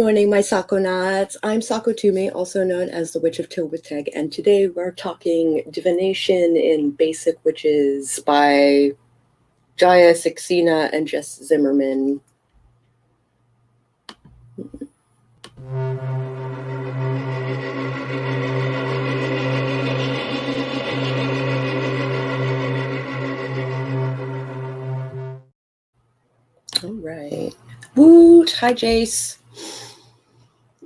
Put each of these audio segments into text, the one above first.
morning, my Sakonauts. I'm Sako Toomey, also known as the Witch of Tylwyth, and today we're talking Divination in Basic Witches by Jaya Saxena and Jess Zimmerman. All right. Woot! Hi, Jace.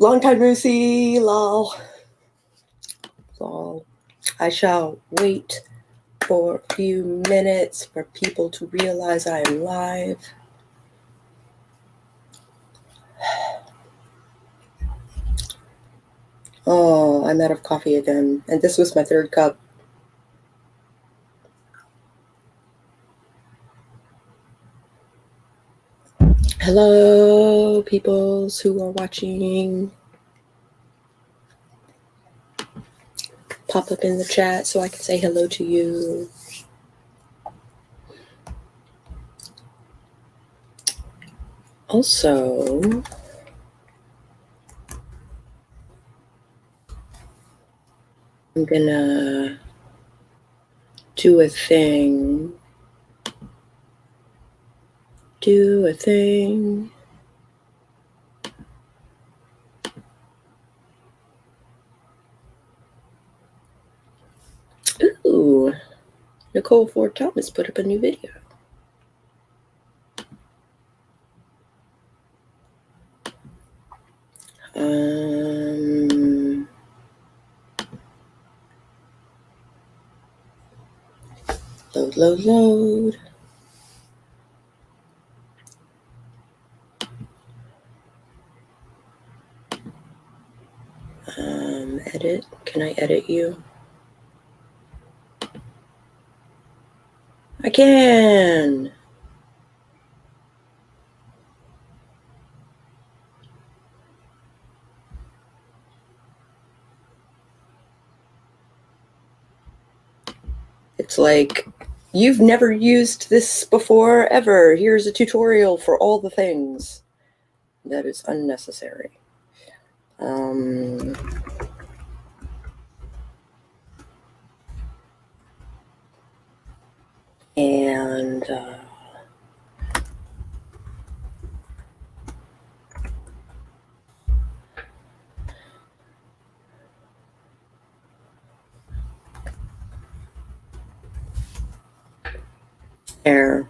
Long time no see, lol. Lol. I shall wait for a few minutes for people to realize I am live. Oh, I'm out of coffee again. And this was my third cup. Hello, peoples who are watching. Pop up in the chat so I can say hello to you. Also, I'm gonna do a thing. Ooh, Nicole Ford Thomas put up a new video. Load. Edit. Can I edit you? I can. It's like, you've never used this before, ever. Here's a tutorial for all the things. That is unnecessary. There.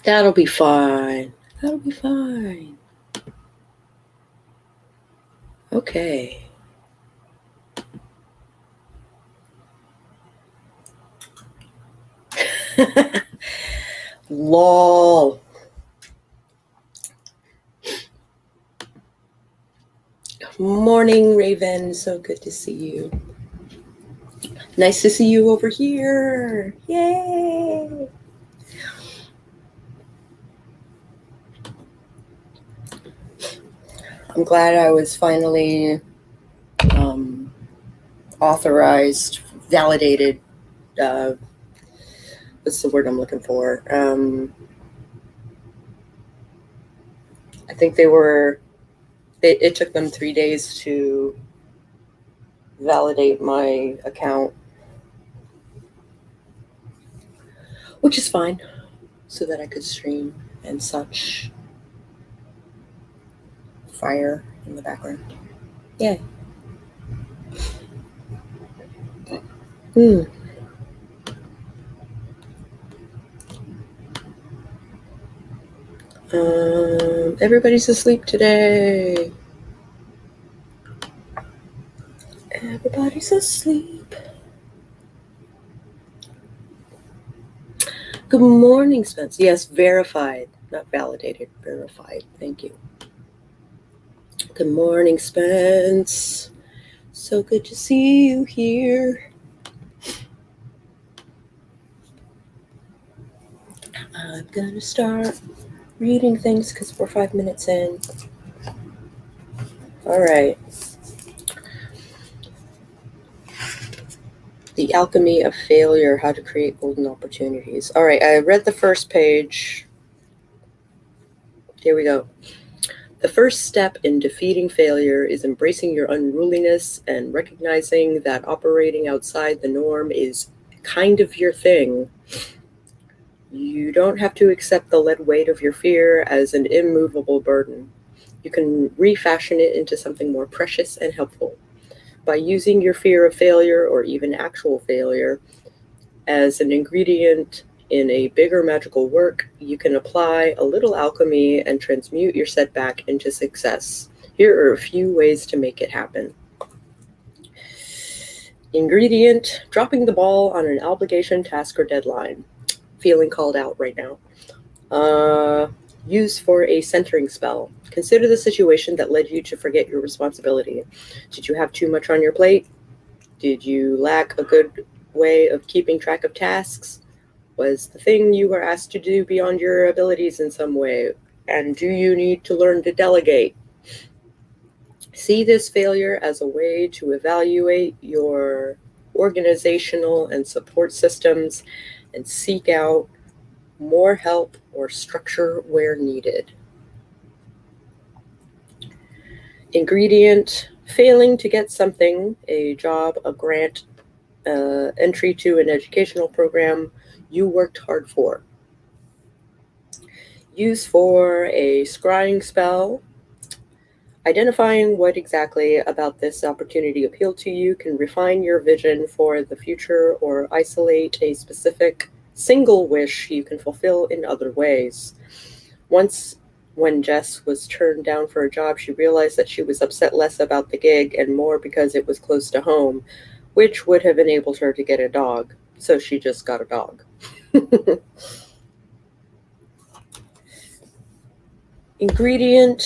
That'll be fine. Okay. Lol. Morning, Raven. So good to see you. Nice to see you over here. Yay. I'm glad I was finally authorized, validated. What's the word I'm looking for? I think it took them 3 days to validate my account, which is fine, so that I could stream and such. Fire in the background. Yay. Everybody's asleep today. Everybody's asleep. Good morning, Spence. Yes, verified, not validated, verified. Thank you. Good morning, Spence. So good to see you here. I'm gonna start reading things because we're 5 minutes in. All right. The Alchemy of Failure, How to Create Golden Opportunities. All right, I read the first page. Here we go. The first step in defeating failure is embracing your unruliness and recognizing that operating outside the norm is kind of your thing. You don't have to accept the lead weight of your fear as an immovable burden. You can refashion it into something more precious and helpful. By using your fear of failure, or even actual failure, as an ingredient in a bigger magical work, you can apply a little alchemy and transmute your setback into success. Here are a few ways to make it happen. Ingredient: dropping the ball on an obligation, task, or deadline. Feeling called out right now. Use for a centering spell. Consider the situation that led you to forget your responsibility. Did you have too much on your plate? Did you lack a good way of keeping track of tasks? Was the thing you were asked to do beyond your abilities in some way? And do you need to learn to delegate? See this failure as a way to evaluate your organizational and support systems and seek out more help or structure where needed. Ingredient: failing to get something, a job, a grant, entry to an educational program you worked hard for. Use for a scrying spell. Identifying what exactly about this opportunity appealed to you can refine your vision for the future or isolate a specific single wish you can fulfill in other ways. Once, when Jess was turned down for a job, she realized that she was upset less about the gig and more because it was close to home, which would have enabled her to get a dog. So she just got a dog. Ingredient: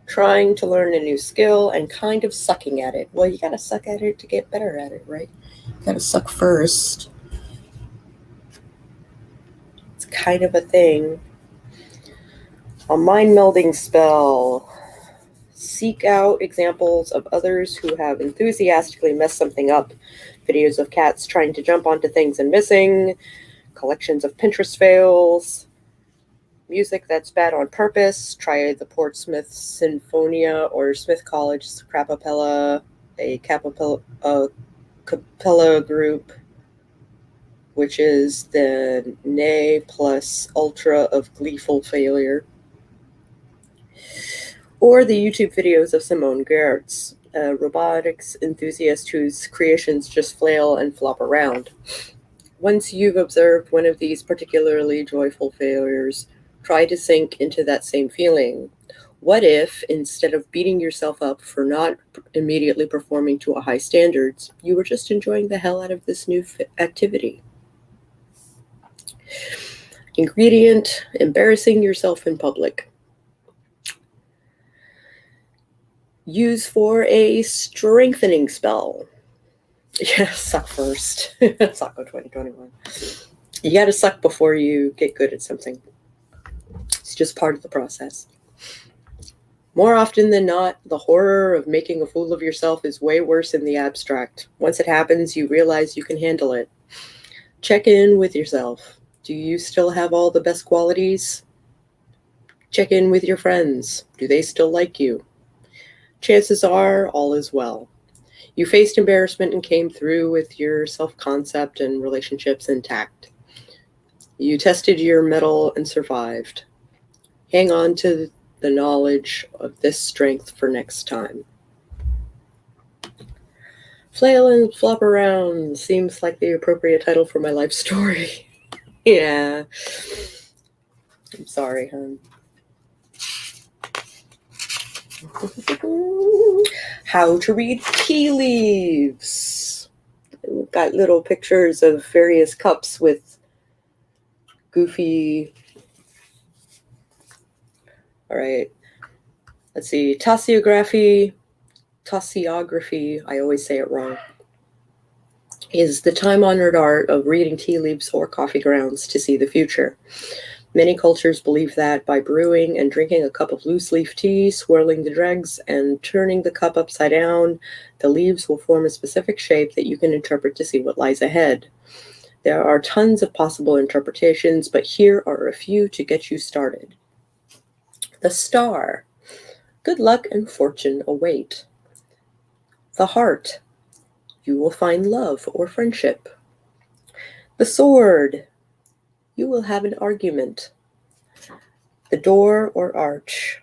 trying to learn a new skill and kind of sucking at it. Well, you gotta suck at it to get better at it, right? You gotta suck first. It's kind of a thing. A mind melding spell. Seek out examples of others who have enthusiastically messed something up. Videos of cats trying to jump onto things and missing. Collections of Pinterest fails. Music that's bad on purpose. Try the Portsmouth Sinfonia or Smith College's Crapapella, a capella group, which is the ne plus ultra of gleeful failure. Or the YouTube videos of Simone Gertz, a robotics enthusiast whose creations just flail and flop around. Once you've observed one of these particularly joyful failures, try to sink into that same feeling. What if, instead of beating yourself up for not immediately performing to a high standards, you were just enjoying the hell out of this new activity? Ingredient: embarrassing yourself in public. Use for a strengthening spell. Yeah, suck first. Sako 2021. You gotta suck before you get good at something. It's just part of the process. More often than not, the horror of making a fool of yourself is way worse in the abstract. Once it happens, you realize you can handle it. Check in with yourself. Do you still have all the best qualities? Check in with your friends. Do they still like you? Chances are all is well. You faced embarrassment and came through with your self-concept and relationships intact. You tested your mettle and survived. Hang on to the knowledge of this strength for next time. Flail and flop around seems like the appropriate title for my life story. Yeah. I'm sorry, hon. How to read tea leaves. We've got little pictures of various cups with goofy. All right. Let's see. Tossiography, I always say it wrong, is the time-honored art of reading tea leaves or coffee grounds to see the future. Many cultures believe that by brewing and drinking a cup of loose-leaf tea, swirling the dregs, and turning the cup upside down, the leaves will form a specific shape that you can interpret to see what lies ahead. There are tons of possible interpretations, but here are a few to get you started. The star. Good luck and fortune await. The heart. You will find love or friendship. The sword. You will have an argument. The door or arch.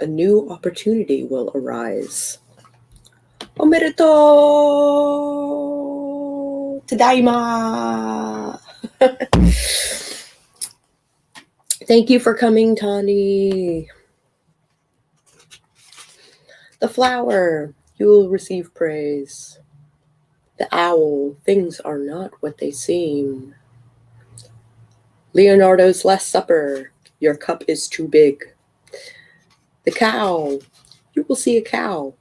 A new opportunity will arise. Omerito tadaima. Thank you for coming, Tani. The flower. You will receive praise. The owl. Things are not what they seem. Leonardo's Last Supper. Your cup is too big. The cow. You will see a cow.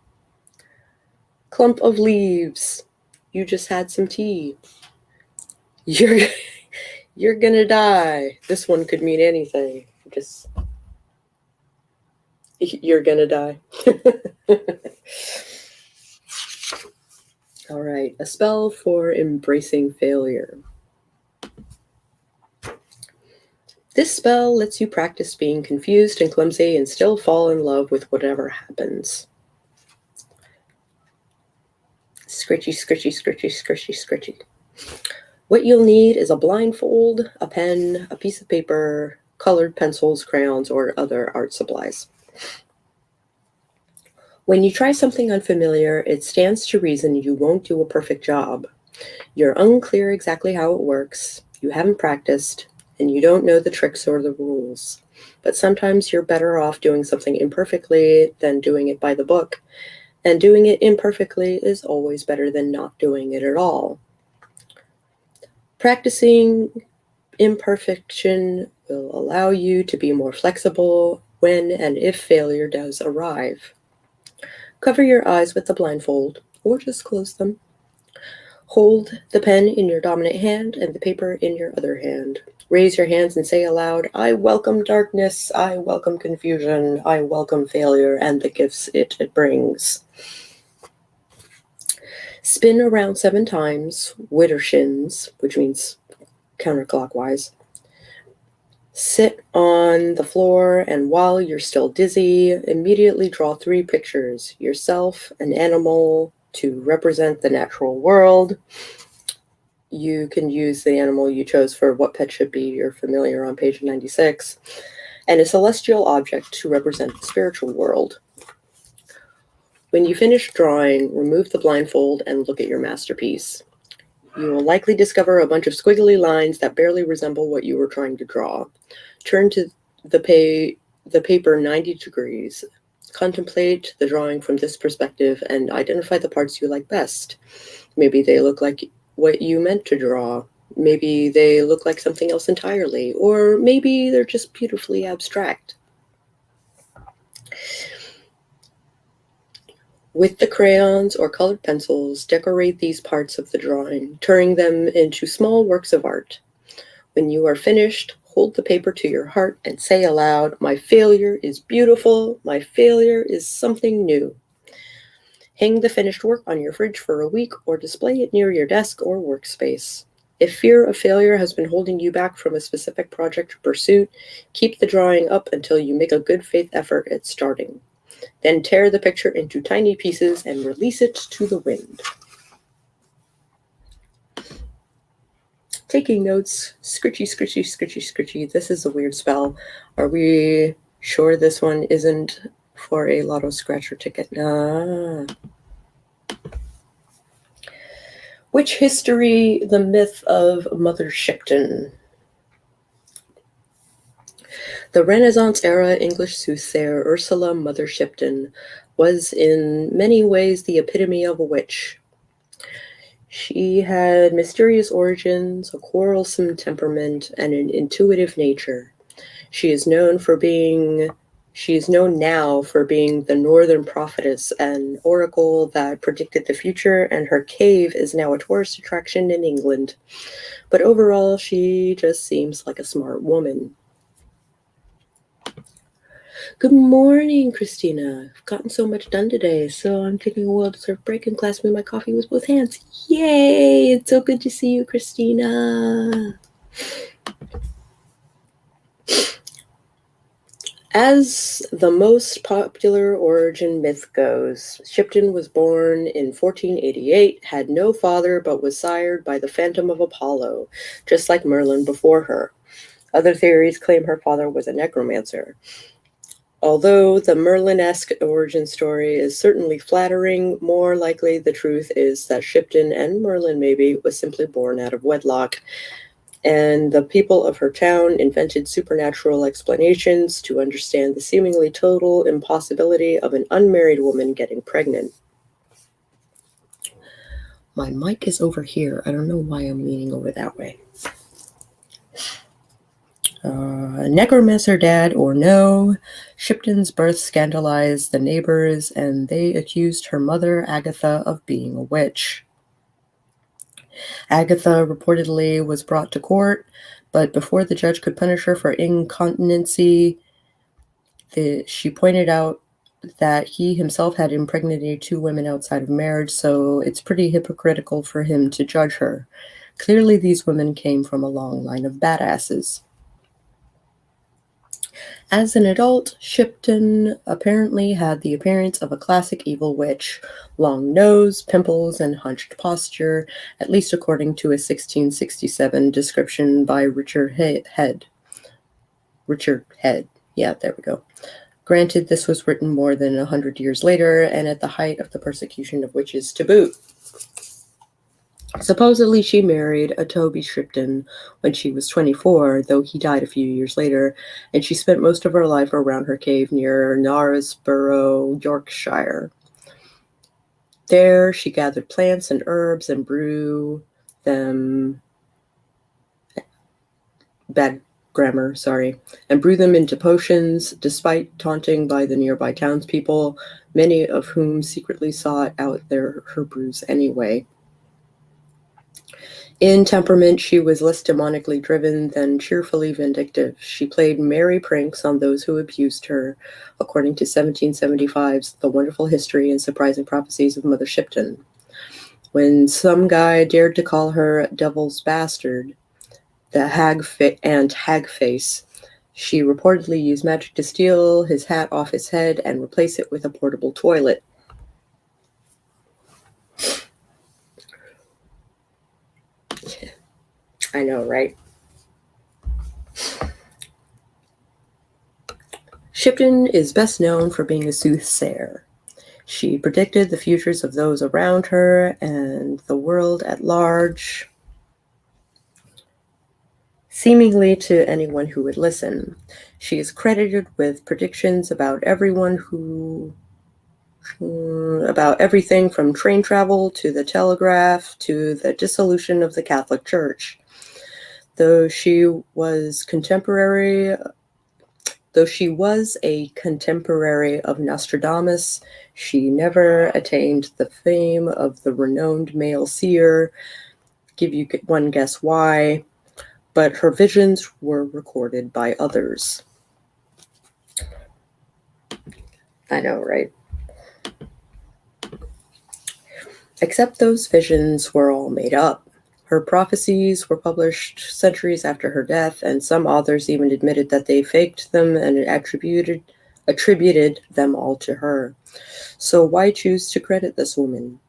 Clump of leaves. You just had some tea. You're gonna die. This one could mean anything. Just you're gonna die. All right, a spell for embracing failure. This spell lets you practice being confused and clumsy and still fall in love with whatever happens. Scritchy, scritchy, scritchy, scritchy, scritchy. What you'll need is a blindfold, a pen, a piece of paper, colored pencils, crayons, or other art supplies. When you try something unfamiliar, it stands to reason you won't do a perfect job. You're unclear exactly how it works, you haven't practiced, and you don't know the tricks or the rules. But sometimes you're better off doing something imperfectly than doing it by the book, and doing it imperfectly is always better than not doing it at all. Practicing imperfection will allow you to be more flexible when and if failure does arrive. Cover your eyes with the blindfold, or just close them. Hold the pen in your dominant hand and the paper in your other hand. Raise your hands and say aloud, I welcome darkness, I welcome confusion, I welcome failure and the gifts it brings. Spin around 7 times, widdershins, which means counterclockwise. Sit on the floor, and while you're still dizzy, immediately draw 3 pictures. Yourself, an animal to represent the natural world. You can use the animal you chose for What Pet Should Be. You're familiar on page 96. And a celestial object to represent the spiritual world. When you finish drawing, remove the blindfold and look at your masterpiece. You will likely discover a bunch of squiggly lines that barely resemble what you were trying to draw. Turn to the paper 90 degrees. Contemplate the drawing from this perspective and identify the parts you like best. Maybe they look like what you meant to draw. Maybe they look like something else entirely. Or maybe they're just beautifully abstract. With the crayons or colored pencils, decorate these parts of the drawing, turning them into small works of art. When you are finished, hold the paper to your heart and say aloud, my failure is beautiful, my failure is something new. Hang the finished work on your fridge for a week or display it near your desk or workspace. If fear of failure has been holding you back from a specific project or pursuit, keep the drawing up until you make a good faith effort at starting. Then tear the picture into tiny pieces and release it to the wind. Taking notes, scritchy, scritchy, scritchy, scritchy. This is a weird spell. Are we sure this one isn't for a lotto scratcher ticket? Witch history, the myth of Mother Shipton. The Renaissance-era English soothsayer Ursula Mother Shipton was in many ways the epitome of a witch. She had mysterious origins, a quarrelsome temperament, and an intuitive nature. She is known now for being the Northern Prophetess, an oracle that predicted the future, and her cave is now a tourist attraction in England. But overall, she just seems like a smart woman. Good morning, Christina. I've gotten so much done today, so I'm taking a well-deserved break and clasping my coffee with both hands. Yay! It's so good to see you, Christina. As the most popular origin myth goes, Shipton was born in 1488, had no father, but was sired by the Phantom of Apollo, just like Merlin before her. Other theories claim her father was a necromancer. Although the Merlin-esque origin story is certainly flattering, more likely the truth is that Shipton, and Merlin maybe, was simply born out of wedlock, and the people of her town invented supernatural explanations to understand the seemingly total impossibility of an unmarried woman getting pregnant. My mic is over here. I don't know why I'm leaning over that way. Necromancer dad or no, Shipton's birth scandalized the neighbors, and they accused her mother, Agatha, of being a witch. Agatha reportedly was brought to court, but before the judge could punish her for incontinency, she pointed out that he himself had impregnated 2 women outside of marriage, so it's pretty hypocritical for him to judge her. Clearly, these women came from a long line of badasses. As an adult, Shipton apparently had the appearance of a classic evil witch: long nose, pimples, and hunched posture, at least according to a 1667 description by Richard Head. Yeah, there we go. Granted, this was written more than 100 years later, and at the height of the persecution of witches to boot. Supposedly, she married a Toby Shipton when she was 24, though he died a few years later, and she spent most of her life around her cave near Knaresborough, Yorkshire. There, she gathered plants and herbs and brew them... and brew them into potions, despite taunting by the nearby townspeople, many of whom secretly sought out her brews anyway. In temperament, she was less demonically driven than cheerfully vindictive. She played merry pranks on those who abused her, according to 1775's The Wonderful History and Surprising Prophecies of Mother Shipton. When some guy dared to call her Devil's Bastard, the hag face, she reportedly used magic to steal his hat off his head and replace it with a portable toilet. I know, right? Shipton is best known for being a soothsayer. She predicted the futures of those around her and the world at large, seemingly to anyone who would listen. She is credited with predictions about about everything from train travel to the telegraph to the dissolution of the Catholic Church. Though she was a contemporary of Nostradamus, she never attained the fame of the renowned male seer. Give you one guess why, but her visions were recorded by others. I know, right? Except those visions were all made up. Her prophecies were published centuries after her death, and some authors even admitted that they faked them and attributed them all to her. So why choose to credit this woman?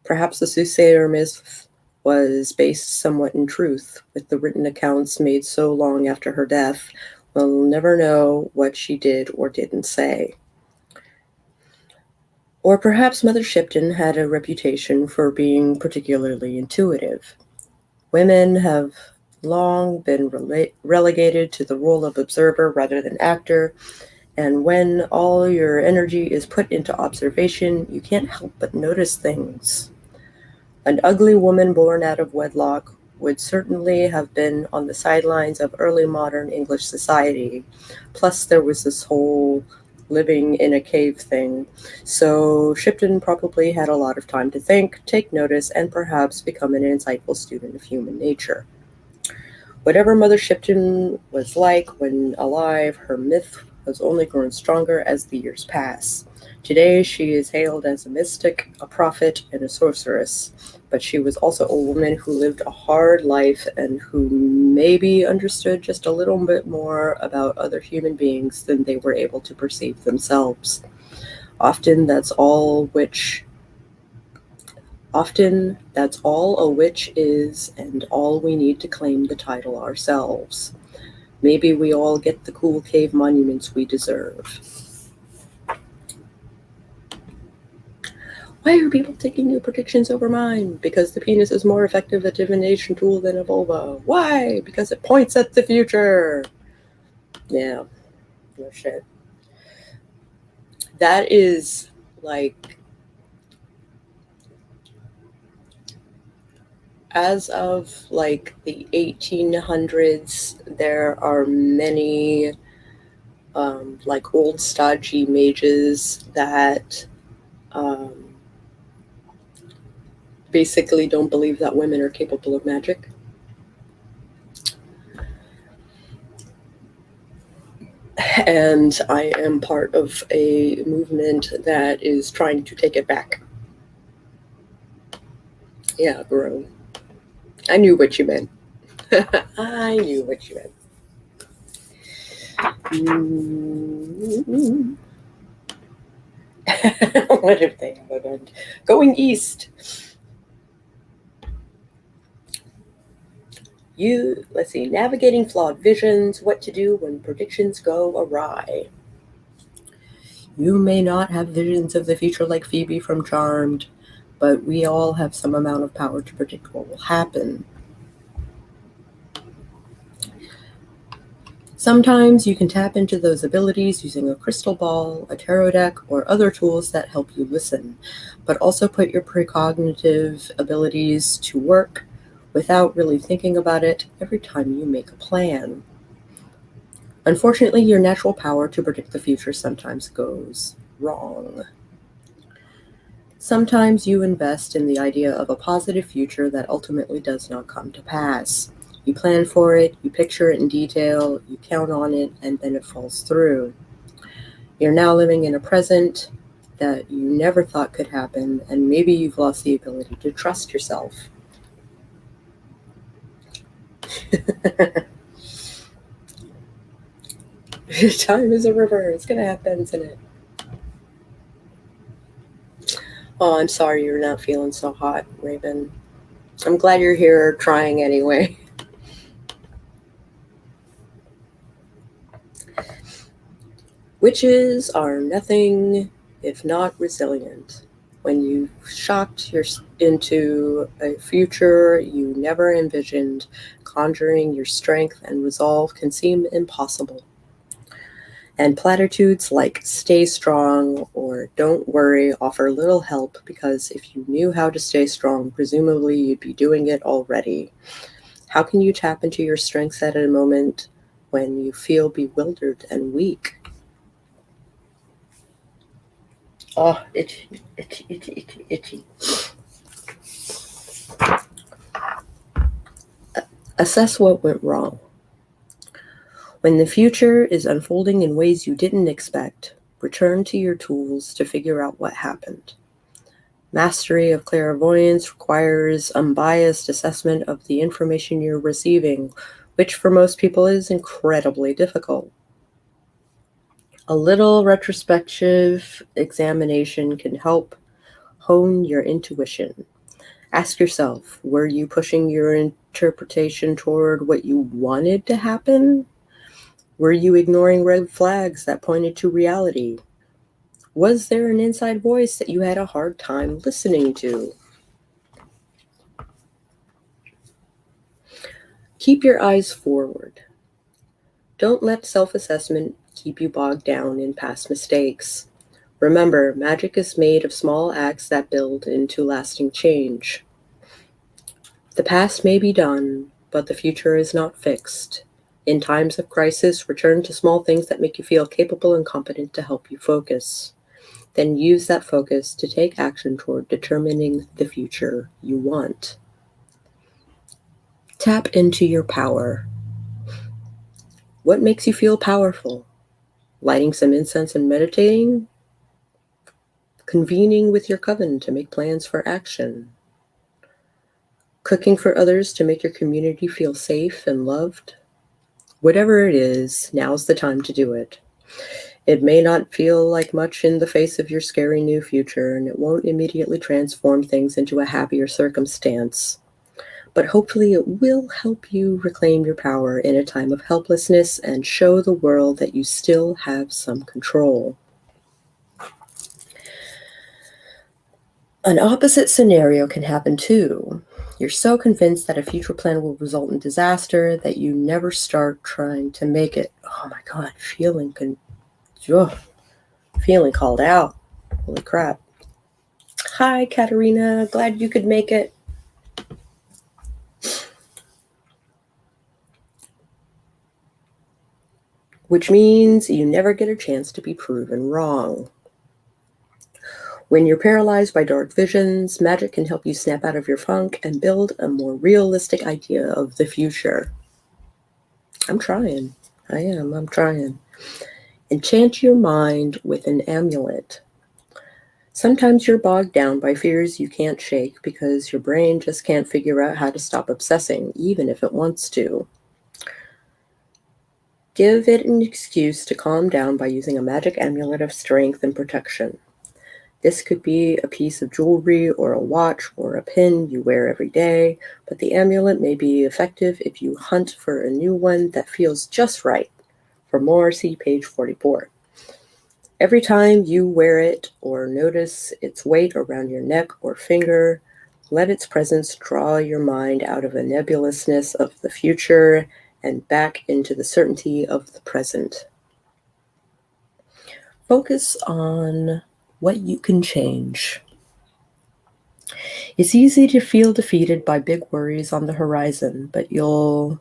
Perhaps the soothsayer myth was based somewhat in truth, with the written accounts made so long after her death. We'll never know what she did or didn't say. Or perhaps Mother Shipton had a reputation for being particularly intuitive. Women have long been relegated to the role of observer rather than actor, and when all your energy is put into observation, you can't help but notice things. An ugly woman born out of wedlock would certainly have been on the sidelines of early modern English society. Plus, there was this whole living in a cave thing. So Shipton probably had a lot of time to think, take notice, and perhaps become an insightful student of human nature. Whatever Mother Shipton was like when alive, her myth has only grown stronger as the years pass. Today she is hailed as a mystic, a prophet, and a sorceress, but she was also a woman who lived a hard life and who maybe understood just a little bit more about other human beings than they were able to perceive themselves. Often that's all a witch is, and all we need to claim the title ourselves. Maybe we all get the cool cave monuments we deserve. Why are people taking new predictions over mine? Because the penis is more effective a divination tool than a vulva. Why? Because it points at the future. Yeah, no shit. That is like, as of like the 1800s, there are many like old stodgy mages that basically don't believe that women are capable of magic. And I am part of a movement that is trying to take it back. Yeah, bro. I knew what you meant. I knew what you meant. What if they have a band? Going east. Let's see, navigating flawed visions, what to do when predictions go awry. You may not have visions of the future like Phoebe from Charmed, but we all have some amount of power to predict what will happen. Sometimes you can tap into those abilities using a crystal ball, a tarot deck, or other tools that help you listen, but also put your precognitive abilities to work without really thinking about it every time you make a plan. Unfortunately, your natural power to predict the future sometimes goes wrong. Sometimes you invest in the idea of a positive future that ultimately does not come to pass. You plan for it, you picture it in detail, you count on it, and then it falls through. You're now living in a present that you never thought could happen, and maybe you've lost the ability to trust yourself. Time is a river. It's going to have bends in it. Oh, I'm sorry you're not feeling so hot, Raven. I'm glad you're here trying anyway. Witches are nothing if not resilient. When you've shocked into a future you never envisioned, conjuring your strength and resolve can seem impossible. And platitudes like stay strong or don't worry offer little help, because if you knew how to stay strong, presumably you'd be doing it already. How can you tap into your strengths at a moment when you feel bewildered and weak? Oh, itchy, itchy, itchy, itchy, itchy. Assess what went wrong. When the future is unfolding in ways you didn't expect, return to your tools to figure out what happened. Mastery of clairvoyance requires unbiased assessment of the information you're receiving, which for most people is incredibly difficult. A little retrospective examination can help hone your intuition. Ask yourself, were you pushing your interpretation toward what you wanted to happen? Were you ignoring red flags that pointed to reality? Was there an inside voice that you had a hard time listening to? Keep your eyes forward. Don't let self-assessment keep you bogged down in past mistakes. Remember, magic is made of small acts that build into lasting change. The past may be done, but the future is not fixed. In times of crisis, return to small things that make you feel capable and competent to help you focus. Then use that focus to take action toward determining the future you want. Tap into your power. What makes you feel powerful? Lighting some incense and meditating? convening with your coven to make plans for action, cooking for others to make your community feel safe and loved. Whatever it is, now's the time to do it. It may not feel like much in the face of your scary new future, and it won't immediately transform things into a happier circumstance. But hopefully it will help you reclaim your power in a time of helplessness and show the world that you still have some control. An opposite scenario can happen too. You're so convinced that a future plan will result in disaster that you never start trying to make it. Oh my God, feeling called out. Holy crap. Hi, Katerina. Glad you could make it. Which means you never get a chance to be proven wrong. When you're paralyzed by dark visions, magic can help you snap out of your funk and build a more realistic idea of the future. I'm trying. I'm trying. Enchant your mind with an amulet. Sometimes you're bogged down by fears you can't shake because your brain just can't figure out how to stop obsessing, even if it wants to. Give it an excuse to calm down by using a magic amulet of strength and protection. This could be a piece of jewelry or a watch or a pin you wear every day, but the amulet may be effective if you hunt for a new one that feels just right. For more, see page 44. Every time you wear it or notice its weight around your neck or finger, let its presence draw your mind out of the nebulousness of the future and back into the certainty of the present. Focus on what you can change. It's easy to feel defeated by big worries on the horizon, but you'll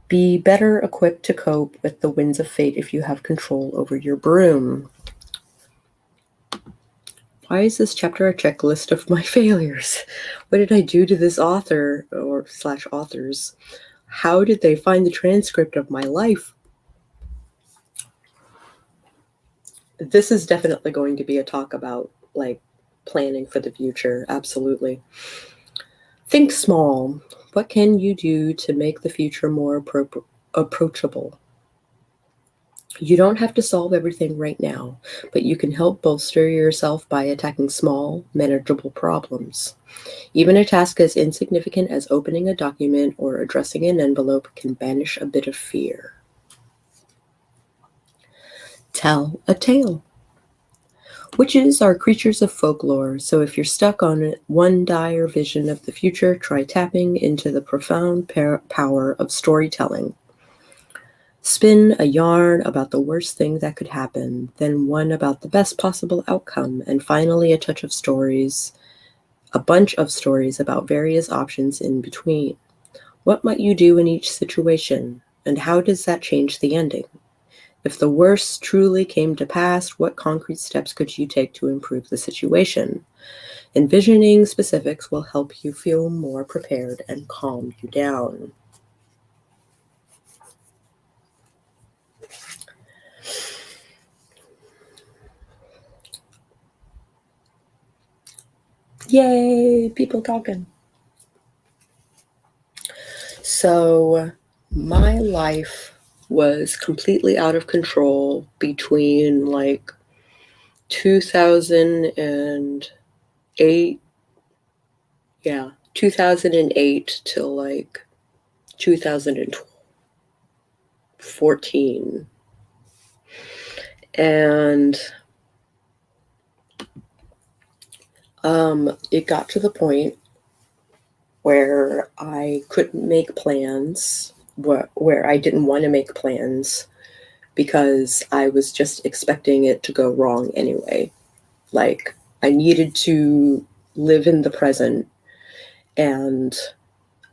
be better equipped to cope with the winds of fate if you have control over your broom. Why is this chapter a checklist of my failures? What did I do to this author or / authors? How did they find the transcript of my life? This is definitely going to be a talk about planning for the future. Absolutely. Think small. What can you do to make the future more approachable? You don't have to solve everything right now, but you can help bolster yourself by attacking small, manageable problems. Even a task as insignificant as opening a document or addressing an envelope can banish a bit of fear. Tell a tale. Witches are creatures of folklore, so if you're stuck on one dire vision of the future, try tapping into the profound power of storytelling. Spin a yarn about the worst thing that could happen, then one about the best possible outcome, and finally a bunch of stories about various options in between. What might you do in each situation, and how does that change the ending? If the worst truly came to pass, what concrete steps could you take to improve the situation? Envisioning specifics will help you feel more prepared and calm you down. Yay, people talking. So my life was completely out of control between 2008, 2008 till 2014. And it got to the point where I couldn't make plans, where I didn't want to make plans because I was just expecting it to go wrong anyway. I needed to live in the present, and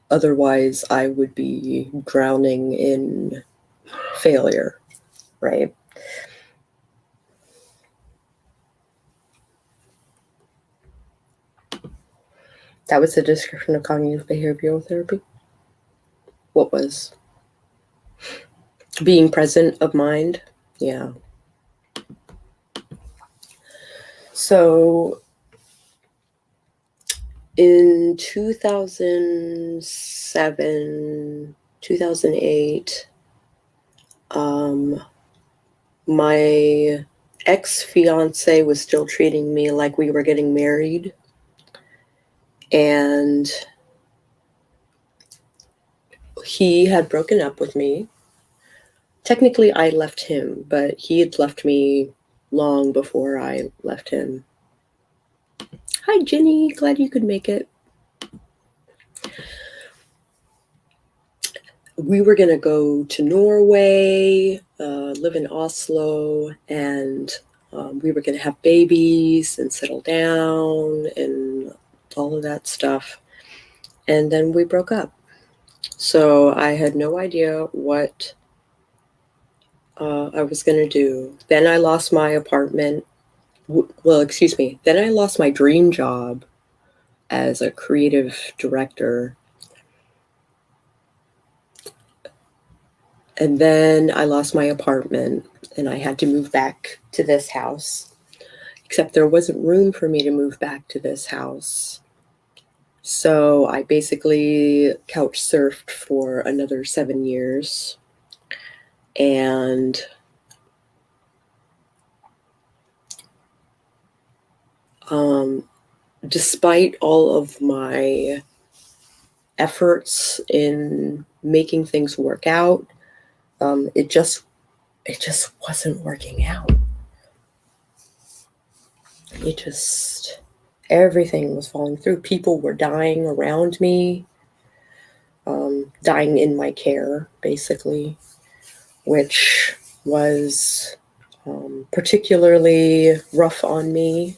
otherwise I would be drowning in failure, right? That was the description of cognitive behavioral therapy. What was? Being present of mind. Yeah. So in 2007, 2008, my ex-fiance was still treating me like we were getting married. And he had broken up with me. Technically, I left him, but he had left me long before I left him. Hi, Jenny. Glad you could make it. We were going to go to Norway, live in Oslo, and we were going to have babies and settle down and all of that stuff. And then we broke up. So I had no idea what I was going to do. Then I lost my apartment. Then I lost my dream job as a creative director. And then I lost my apartment and I had to move back to this house. Except there wasn't room for me to move back to this house. So I basically couch surfed for another 7 years. And despite all of my efforts in making things work out, it just wasn't working out. Everything was falling through. People were dying around me, dying in my care, basically, which was particularly rough on me.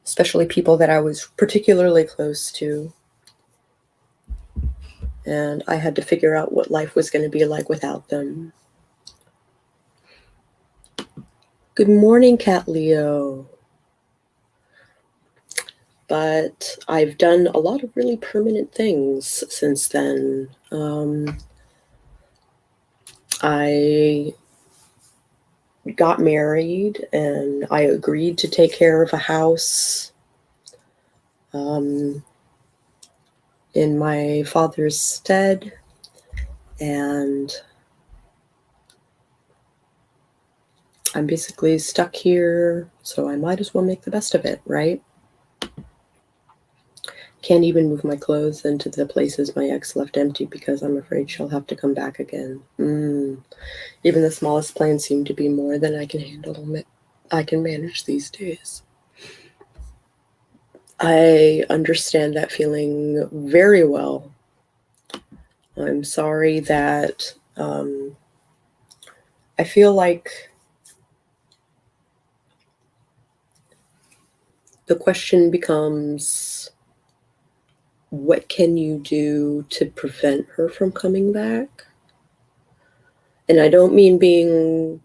Especially people that I was particularly close to. And I had to figure out what life was going to be like without them. Good morning, Cat Leo. But I've done a lot of really permanent things since then. I got married and I agreed to take care of a house in my father's stead, and I'm basically stuck here, so I might as well make the best of it, right? Can't even move my clothes into the places my ex left empty because I'm afraid she'll have to come back again. Even the smallest plans seem to be more than I can handle. I can manage these days. I understand that feeling very well. I'm sorry that I feel like the question becomes, what can you do to prevent her from coming back? And I don't mean being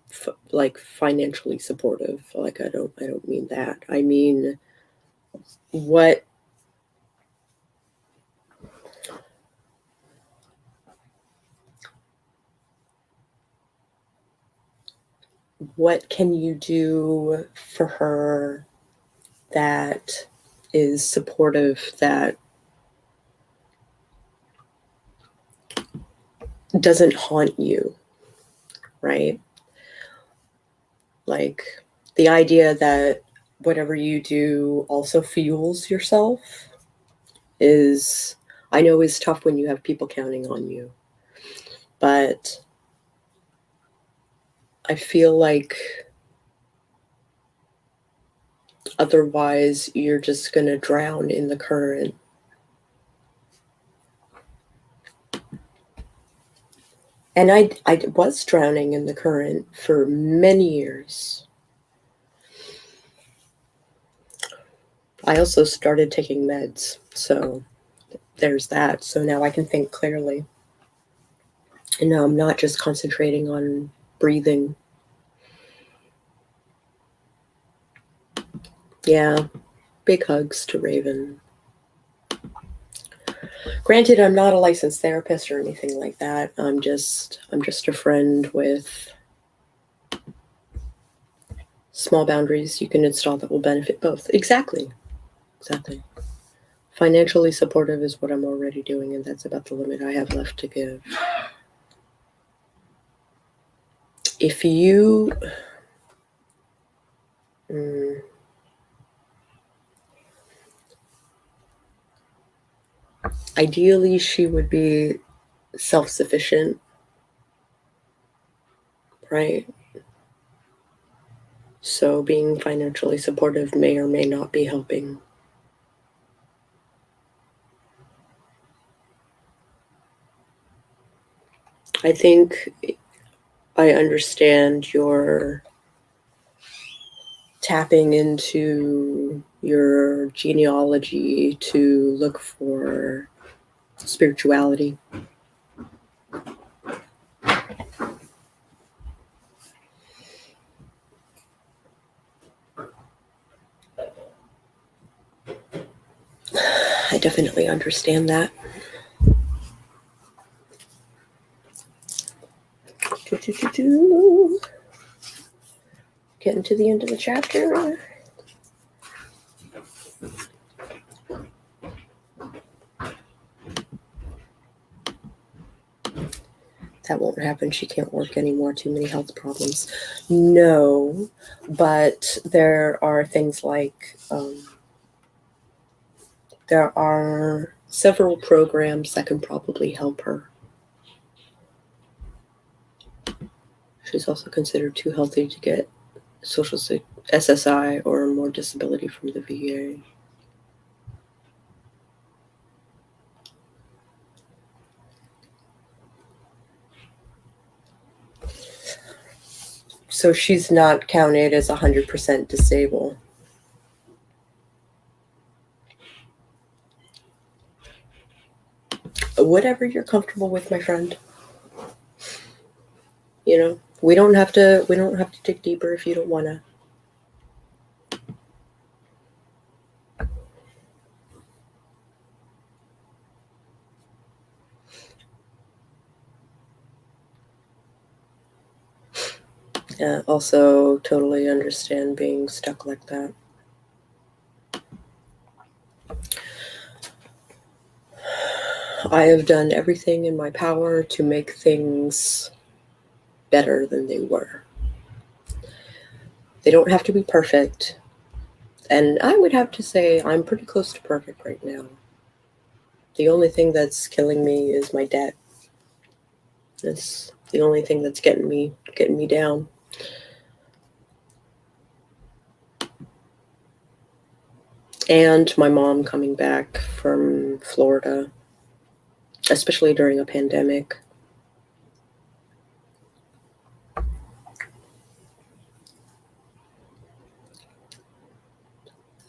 financially supportive. I don't mean that. I mean, what can you do for her that is supportive, that doesn't haunt you, right? Like the idea that whatever you do also fuels yourself is tough when you have people counting on you. But I feel like otherwise you're just going to drown in the current. And I was drowning in the current for many years. I also started taking meds, so there's that. So now I can think clearly. And now I'm not just concentrating on breathing. Yeah, big hugs to Raven. Granted, I'm not a licensed therapist or anything like that. I'm just a friend with small boundaries you can install that will benefit both. Exactly. Financially supportive is what I'm already doing, and that's about the limit I have left to give. If you... ideally, she would be self-sufficient, right? So being financially supportive may or may not be helping. I think I understand your tapping into your genealogy to look for spirituality. I definitely understand that. Getting to the end of the chapter. That won't happen. She can't work anymore. Too many health problems. No, but there are things like there are several programs that can probably help her. She's also considered too healthy to get social SSI or more disability from the VA. So she's not counted as 100% disabled. Whatever you're comfortable with, my friend. You know, we don't have to dig deeper if you don't want to. Also totally understand being stuck like that. I have done everything in my power to make things better than they were. They don't have to be perfect. And I would have to say I'm pretty close to perfect right now. The only thing that's killing me is my debt. That's the only thing that's getting me down. And my mom coming back from Florida, especially during a pandemic.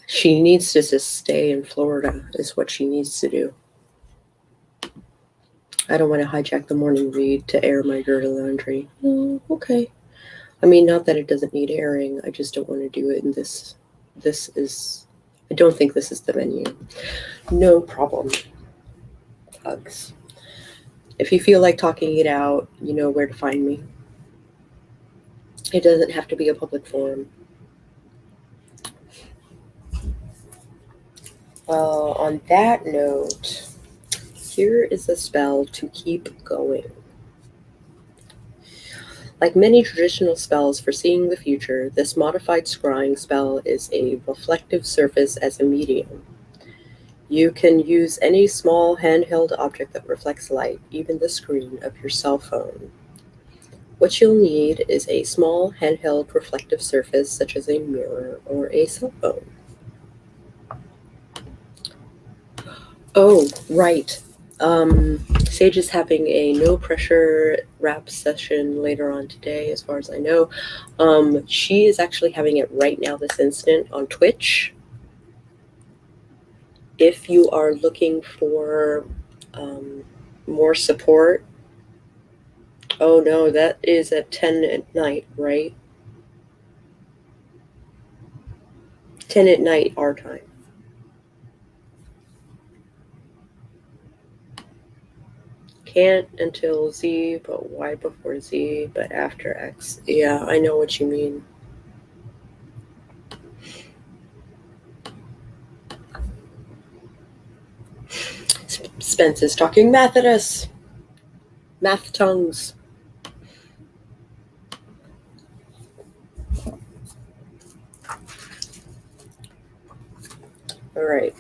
She needs to just stay in Florida is what she needs to do. I don't want to hijack the morning read to air my dirty laundry. Oh, okay. I mean, not that it doesn't need airing. I just don't want to do it in this. I don't think this is the venue. No problem. Hugs. If you feel like talking it out, you know where to find me. It doesn't have to be a public forum. Well, on that note, here is a spell to keep going. Like many traditional spells for seeing the future, this modified scrying spell is a reflective surface as a medium. You can use any small handheld object that reflects light, even the screen of your cell phone. What you'll need is a small handheld reflective surface such as a mirror or a cell phone. Oh, right. Sage is having a no pressure rap session later on today, as far as I know. She is actually having it right now, this instant, on Twitch. If you are looking for more support, oh no, that is at 10 at night, right? 10 at night, our time. Can't until Z, but Y before Z, but after X. Yeah, I know what you mean. Spence is talking math at us. Math tongues. All right.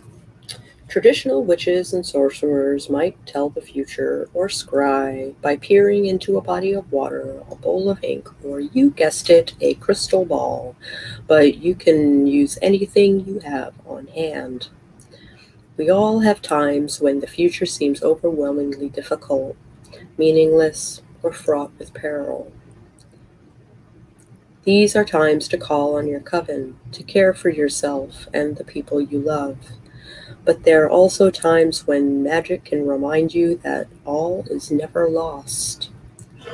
Traditional witches and sorcerers might tell the future or scry by peering into a body of water, a bowl of ink, or you guessed it, a crystal ball. But you can use anything you have on hand. We all have times when the future seems overwhelmingly difficult, meaningless, or fraught with peril. These are times to call on your coven, to care for yourself and the people you love. But there are also times when magic can remind you that all is never lost.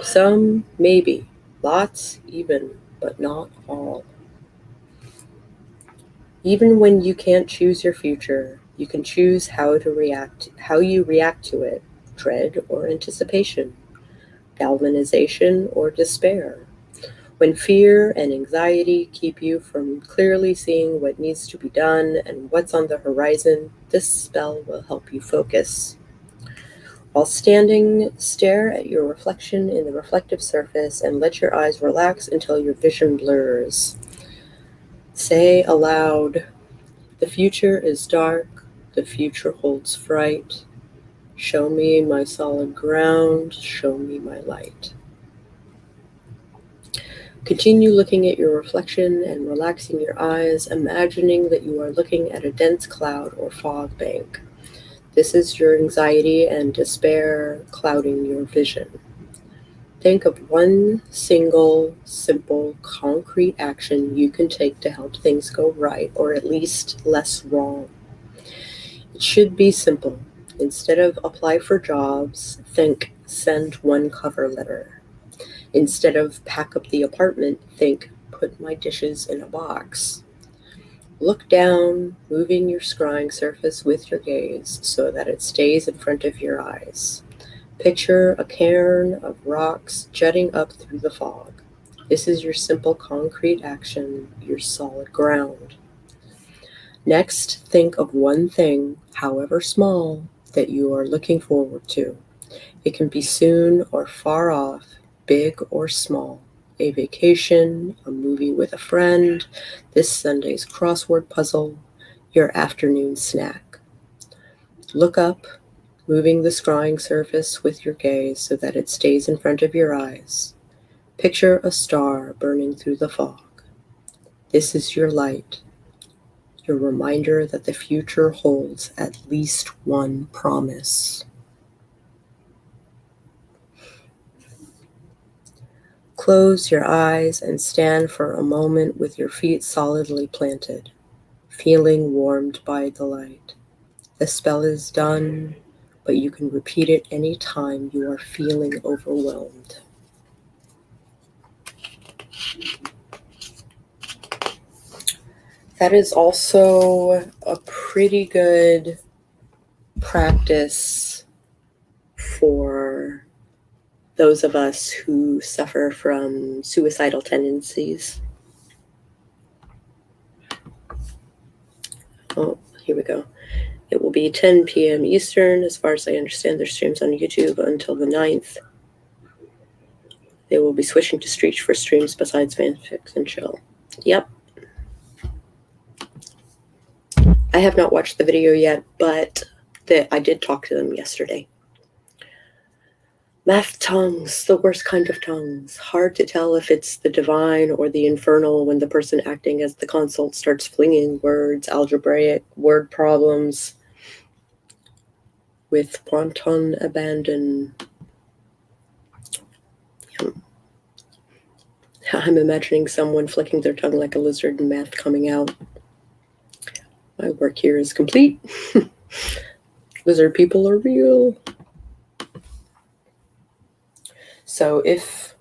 Some, maybe, lots even, but not all. Even when you can't choose your future, you can choose how you react to it, dread or anticipation, galvanization or despair. When fear and anxiety keep you from clearly seeing what needs to be done and what's on the horizon, this spell will help you focus. While standing, stare at your reflection in the reflective surface and let your eyes relax until your vision blurs. Say aloud, "The future is dark, the future holds fright. Show me my solid ground, show me my light." Continue looking at your reflection and relaxing your eyes, imagining that you are looking at a dense cloud or fog bank. This is your anxiety and despair clouding your vision. Think of one single, simple, concrete action you can take to help things go right, or at least less wrong. It should be simple. Instead of apply for jobs, think send one cover letter. Instead of pack up the apartment, think put my dishes in a box. Look down, moving your scrying surface with your gaze so that it stays in front of your eyes. Picture a cairn of rocks jutting up through the fog. This is your simple concrete action, your solid ground. Next, think of one thing, however small, that you are looking forward to. It can be soon or far off, big or small. A vacation, a movie with a friend, this Sunday's crossword puzzle, your afternoon snack. Look up, moving the scrying surface with your gaze so that it stays in front of your eyes. Picture a star burning through the fog. This is your light, your reminder that the future holds at least one promise. Close your eyes and stand for a moment with your feet solidly planted, feeling warmed by the light. The spell is done, but you can repeat it any time you are feeling overwhelmed. That is also a pretty good practice for those of us who suffer from suicidal tendencies. Oh, here we go. It will be 10 p.m. Eastern. As far as I understand, their streams on YouTube until the 9th. They will be switching to Streach for streams besides fanfics and chill. Yep. I have not watched the video yet, but I did talk to them yesterday. Math tongues, the worst kind of tongues. Hard to tell if it's the divine or the infernal when the person acting as the consult starts flinging words, algebraic word problems with wanton abandon. I'm imagining someone flicking their tongue like a lizard and math coming out. My work here is complete. Lizard people are real. So if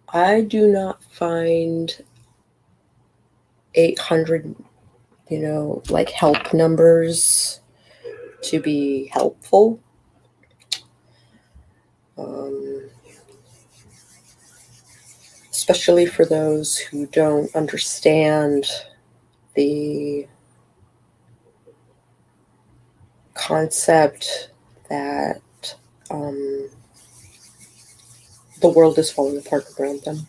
I do not find 800, like help numbers to be helpful, especially for those who don't understand the concept that the world is falling apart around them.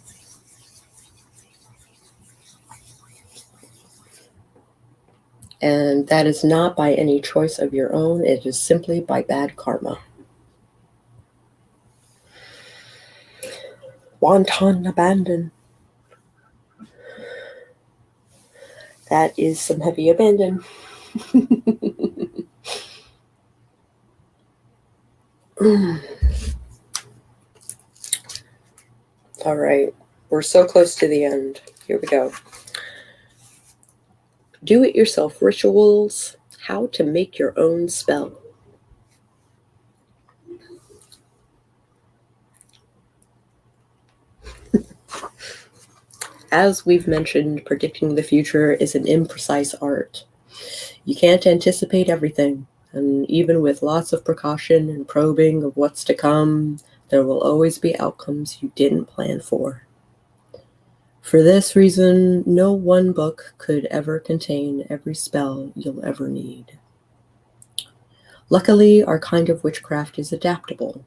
And that is not by any choice of your own. It is simply by bad karma. Wanton abandon. That is some heavy abandon. All right. We're so close to the end. Here we go. Do-it-yourself rituals. How to make your own spell. As we've mentioned, predicting the future is an imprecise art. You can't anticipate everything, and even with lots of precaution and probing of what's to come, there will always be outcomes you didn't plan for. For this reason, no one book could ever contain every spell you'll ever need. Luckily, our kind of witchcraft is adaptable.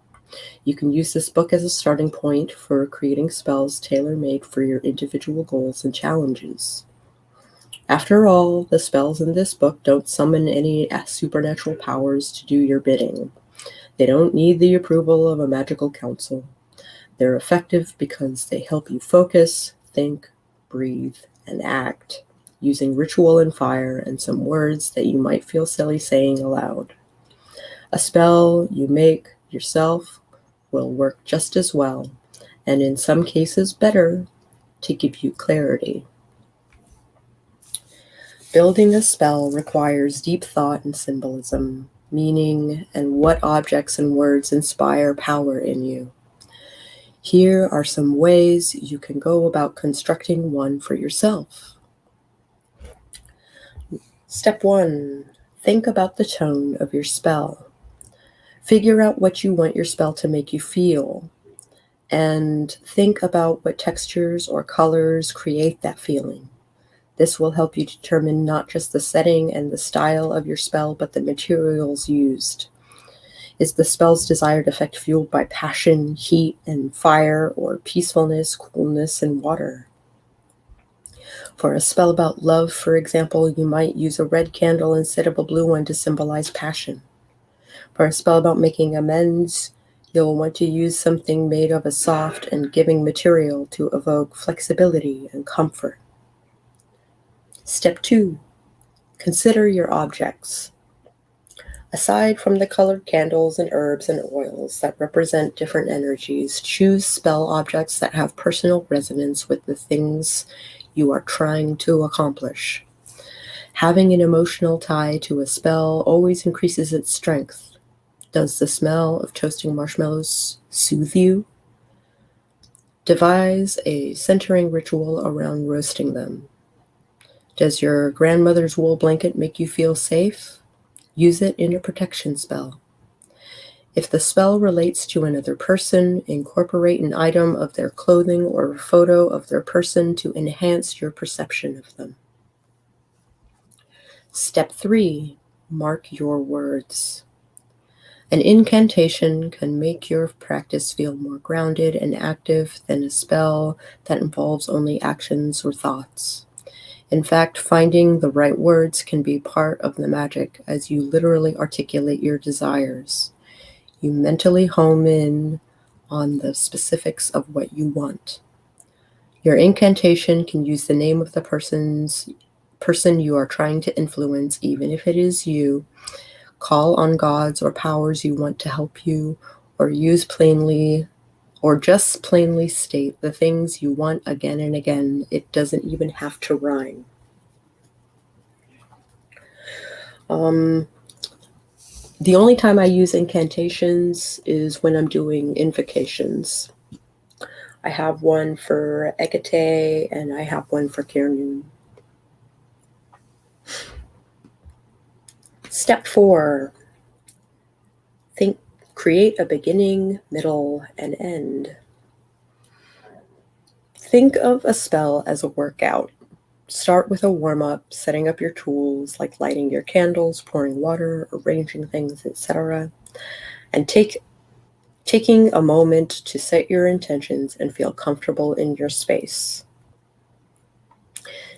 You can use this book as a starting point for creating spells tailor-made for your individual goals and challenges. After all, the spells in this book don't summon any supernatural powers to do your bidding. They don't need the approval of a magical council. They're effective because they help you focus, think, breathe, and act, using ritual and fire and some words that you might feel silly saying aloud. A spell you make yourself will work just as well, and in some cases better, to give you clarity. Building a spell requires deep thought and symbolism, meaning, and what objects and words inspire power in you. Here are some ways you can go about constructing one for yourself. Step 1. Think about the tone of your spell. Figure out what you want your spell to make you feel, and think about what textures or colors create that feeling. This will help you determine not just the setting and the style of your spell, but the materials used. Is the spell's desired effect fueled by passion, heat, and fire, or peacefulness, coolness, and water? For a spell about love, for example, you might use a red candle instead of a blue one to symbolize passion. For a spell about making amends, you'll want to use something made of a soft and giving material to evoke flexibility and comfort. Step 2. Consider your objects. Aside from the colored candles and herbs and oils that represent different energies, choose spell objects that have personal resonance with the things you are trying to accomplish. Having an emotional tie to a spell always increases its strength. Does the smell of toasting marshmallows soothe you? Devise a centering ritual around roasting them. Does your grandmother's wool blanket make you feel safe? Use it in a protection spell. If the spell relates to another person, incorporate an item of their clothing or a photo of their person to enhance your perception of them. Step 3. Mark your words. An incantation can make your practice feel more grounded and active than a spell that involves only actions or thoughts. In fact, finding the right words can be part of the magic as you literally articulate your desires. You mentally home in on the specifics of what you want. Your incantation can use the name of the person you are trying to influence, even if it is you. Call on gods or powers you want to help you, or just plainly state the things you want again and again. It doesn't even have to rhyme. The only time I use incantations is when I'm doing invocations. I have one for Hecate and I have one for Kirnun. Step 4. Create a beginning, middle, and end. Think of a spell as a workout. Start with a warm-up, setting up your tools like lighting your candles, pouring water, arranging things, etc. And taking a moment to set your intentions and feel comfortable in your space.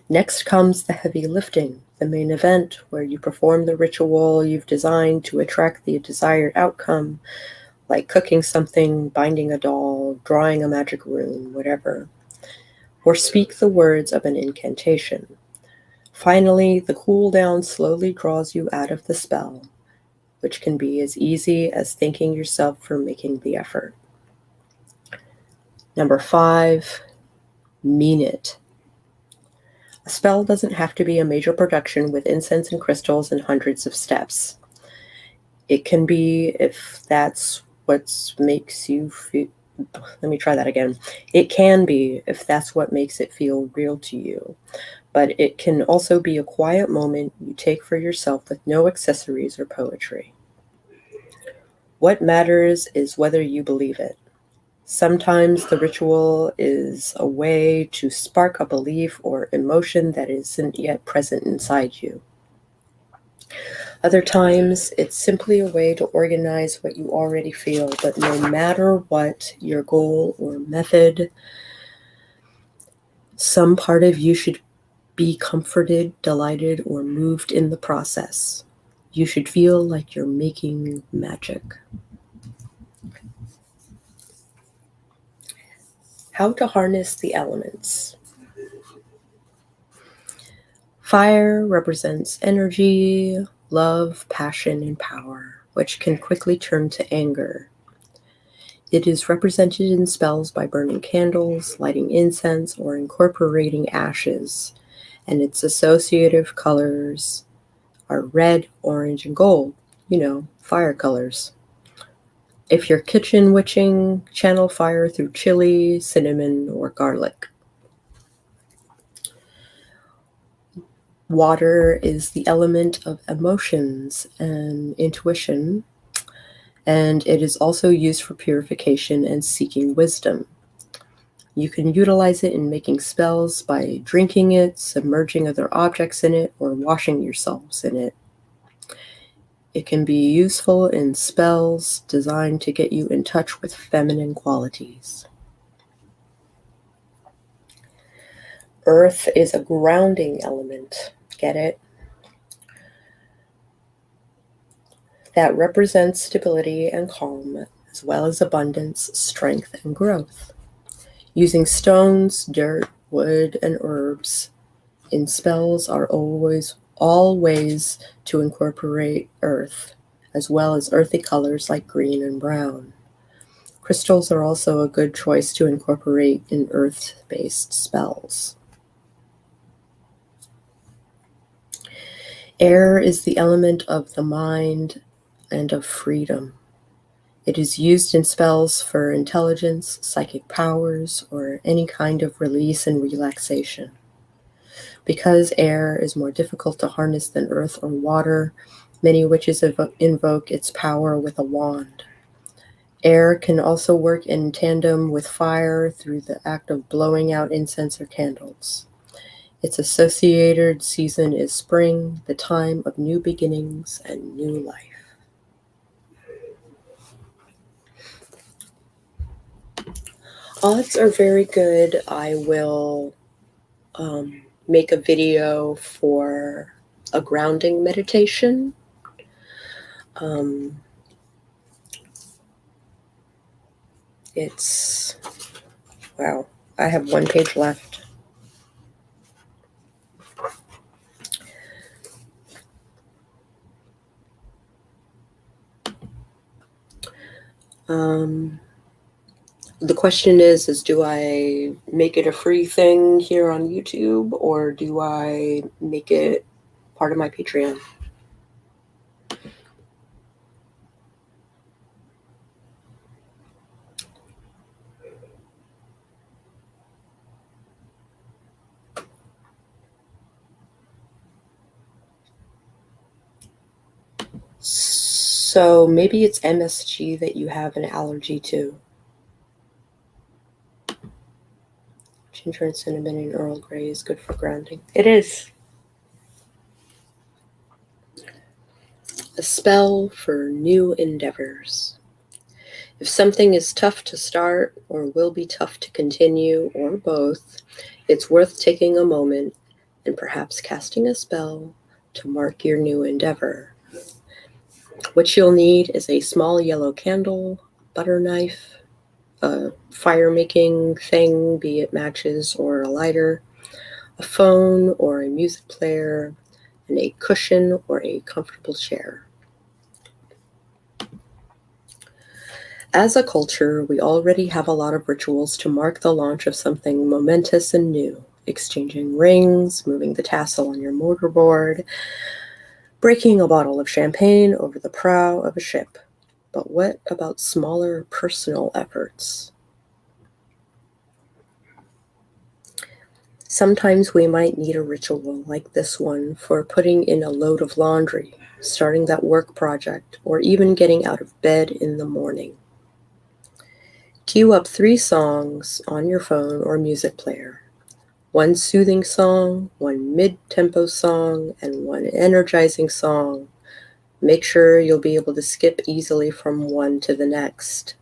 Next comes the heavy lifting, the main event, where you perform the ritual you've designed to attract the desired outcome, like cooking something, binding a doll, drawing a magic rune, whatever. Or speak the words of an incantation. Finally, the cool down slowly draws you out of the spell, which can be as easy as thanking yourself for making the effort. Number 5, mean it. A spell doesn't have to be a major production with incense and crystals and hundreds of steps. It can be, if that's what makes you feel, let me try that again. It can be if that's what makes it feel real to you. But it can also be a quiet moment you take for yourself with no accessories or poetry. What matters is whether you believe it. Sometimes the ritual is a way to spark a belief or emotion that isn't yet present inside you. Other times, it's simply a way to organize what you already feel, but no matter what your goal or method, some part of you should be comforted, delighted, or moved in the process. You should feel like you're making magic. How to harness the elements. Fire represents energy, love, passion, and power, which can quickly turn to anger. It is represented in spells by burning candles, lighting incense, or incorporating ashes, and its associative colors are red, orange, and gold, fire colors. If you're kitchen witching, channel fire through chili, cinnamon, or garlic. Water is the element of emotions and intuition, and it is also used for purification and seeking wisdom. You can utilize it in making spells by drinking it, submerging other objects in it, or washing yourselves in it. It can be useful in spells designed to get you in touch with feminine qualities. Earth is a grounding element. Get it? That represents stability and calm, as well as abundance, strength, and growth. Using stones, dirt, wood, and herbs in spells are all ways to incorporate earth, as well as earthy colors like green and brown. Crystals are also a good choice to incorporate in earth-based spells. Air is the element of the mind and of freedom. It is used in spells for intelligence, psychic powers, or any kind of release and relaxation. Because air is more difficult to harness than earth or water, many witches invoke its power with a wand. Air can also work in tandem with fire through the act of blowing out incense or candles. Its associated season is spring, the time of new beginnings and new life. Odds are very good. I will make a video for a grounding meditation. Wow, I have one page left. The question is do I make it a free thing here on YouTube, or do I make it part of my Patreon? So maybe it's MSG that you have an allergy to. Ginger and cinnamon and Earl Grey is good for grounding. It is. A spell for new endeavors. If something is tough to start or will be tough to continue, or both, it's worth taking a moment and perhaps casting a spell to mark your new endeavor. What you'll need is a small yellow candle, butter knife, a fire-making thing, be it matches or a lighter, a phone or a music player, and a cushion or a comfortable chair. As a culture, we already have a lot of rituals to mark the launch of something momentous and new. Exchanging rings, moving the tassel on your mortarboard, breaking a bottle of champagne over the prow of a ship. But what about smaller personal efforts? Sometimes we might need a ritual like this one for putting in a load of laundry, starting that work project, or even getting out of bed in the morning. Cue up 3 songs on your phone or music player. 1 soothing song, 1 mid-tempo song, and 1 energizing song. Make sure you'll be able to skip easily from one to the next.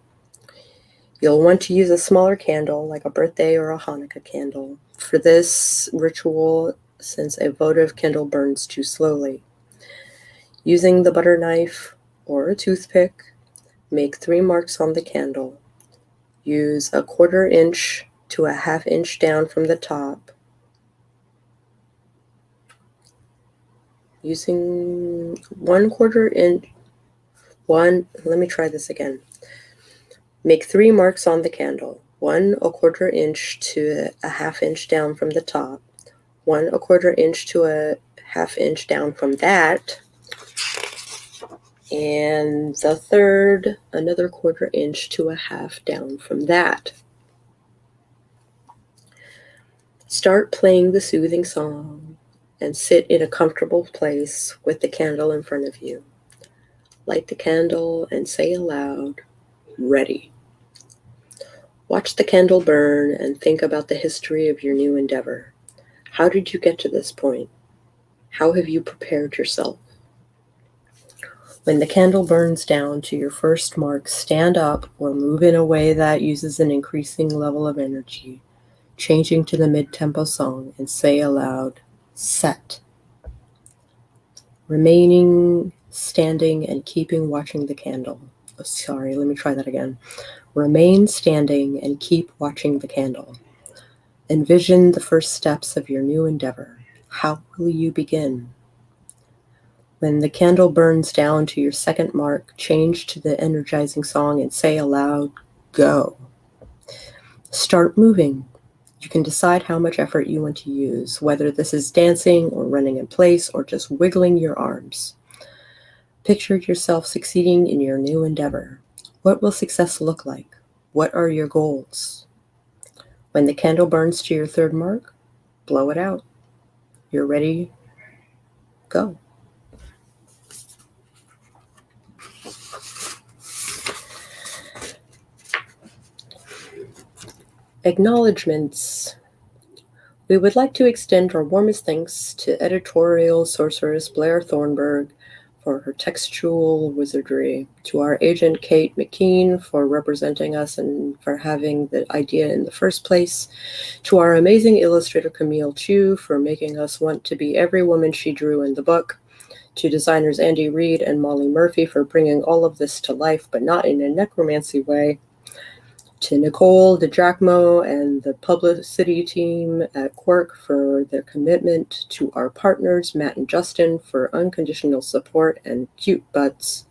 You'll want to use a smaller candle, like a birthday or a Hanukkah candle, for this ritual, since a votive candle burns too slowly. Using the butter knife or a toothpick, make 3 marks on the candle. Use a 1/4 inch to a 1/2 inch down from the top. Using 1/4 inch, let me try this again. Make 3 marks on the candle. 1 1/4 inch to a 1/2 inch down from the top. 1 1/4 inch to a 1/2 inch down from that. And the third, another 1/4 inch to a 1/2 down from that. Start playing the soothing song and sit in a comfortable place with the candle in front of you. Light the candle and say aloud, "Ready." Watch the candle burn and think about the history of your new endeavor. How did you get to this point? How have you prepared yourself? When the candle burns down to your first mark, stand up or move in a way that uses an increasing level of energy, changing to the mid-tempo song, and say aloud, "Set." Remaining standing and keeping watching the candle. Let me try that again. Remain standing and keep watching the candle. Envision the first steps of your new endeavor. How will you begin? When the candle burns down to your second mark, change to the energizing song and say aloud, "Go." Start moving. You can decide how much effort you want to use, whether this is dancing or running in place or just wiggling your arms. Picture yourself succeeding in your new endeavor. What will success look like? What are your goals? When the candle burns to your third mark, blow it out. You're ready. Go. Acknowledgements. We would like to extend our warmest thanks to editorial sorceress Blair Thornburg for her textual wizardry, to our agent Kate McKean for representing us and for having the idea in the first place, to our amazing illustrator Camille Chu for making us want to be every woman she drew in the book, to designers Andy Reid and Molly Murphy for bringing all of this to life, but not in a necromancy way, to Nicole DeJacmo and the publicity team at Quirk for their commitment, to our partners, Matt and Justin, for unconditional support and cute butts,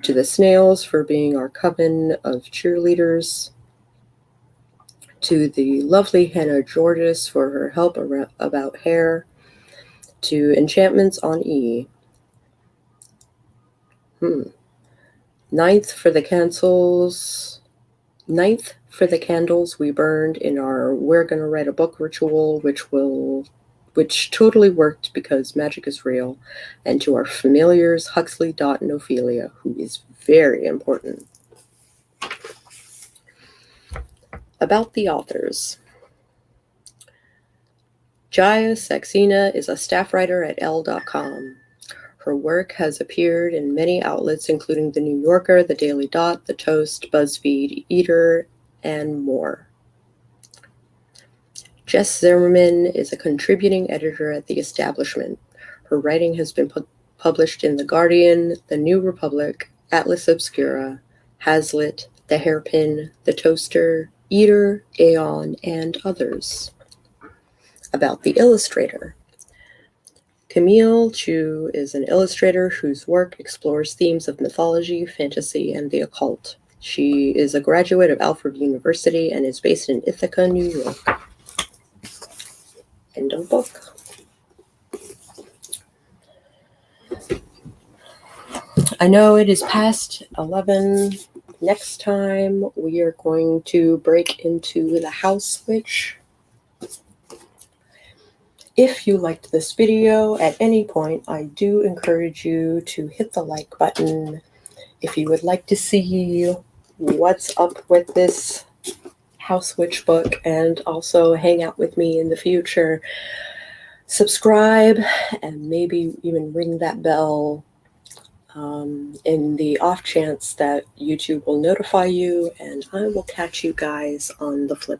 to the Snails for being our coven of cheerleaders, to the lovely Hannah Georges for her help about hair, to Enchantments on E. Ninth for the candles we burned in our We're Gonna Write a Book ritual, which totally worked because magic is real, and to our familiars Huxley, Dot, and Ophelia, who is very important. About the authors. Jaya Saxena is a staff writer at Elle.com. Her work has appeared in many outlets, including The New Yorker, The Daily Dot, The Toast, BuzzFeed, Eater, and more. Jess Zimmerman is a contributing editor at The Establishment. Her writing has been published in The Guardian, The New Republic, Atlas Obscura, Hazlitt, The Hairpin, The Toaster, Eater, Aeon, and others. About the illustrator. Camille Chu is an illustrator whose work explores themes of mythology, fantasy, and the occult. She is a graduate of Alfred University and is based in Ithaca, New York. End of book. I know it is past 11. Next time we are going to break into the House Witch. If you liked this video at any point, I do encourage you to hit the like button. If you would like to see what's up with this House Witch book and also hang out with me in the future, subscribe and maybe even ring that bell in the off chance that YouTube will notify you, and I will catch you guys on the flip